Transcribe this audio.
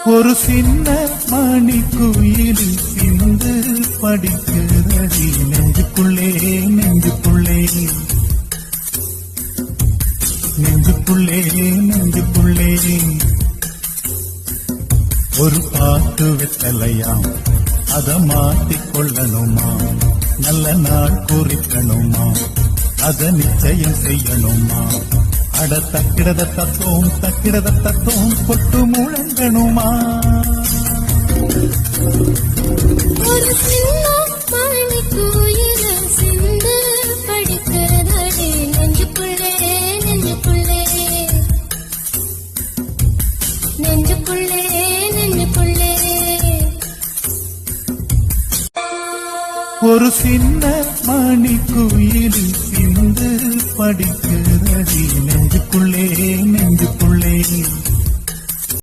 ஒரு சின்ன மணிக்குயிலில் சிந்து படிக்கிறடி நெஞ்சுக்குள்ளே நெஞ்சுக்குள்ளே நெஞ்சுக்குள்ளே நெஞ்சுக்குள்ளே ஒரு பாட்டு வெத்தலையாம் அத மாத்திக்கொள்ளணுமா நல்ல நாள் குறிக்கணுமா அத நிச்சயம் செய்யணுமா அட தக்கிடத தத்தோம் கொட்டு முழங்கணுமா ஒரு சின்ன மணிக்குயில சிந்து படிக்கிறதடி நெஞ்சுக்குள்ளே நெஞ்சுக்குள்ளே நெஞ்சுக்குள்ளே நெஞ்சுக்குள்ளே ஒரு சின்ன மணிக்குயிலில் சிந்து படிக்கிறடி நெஞ்சுக்குள்ளே நெஞ்சுக்குள்ளே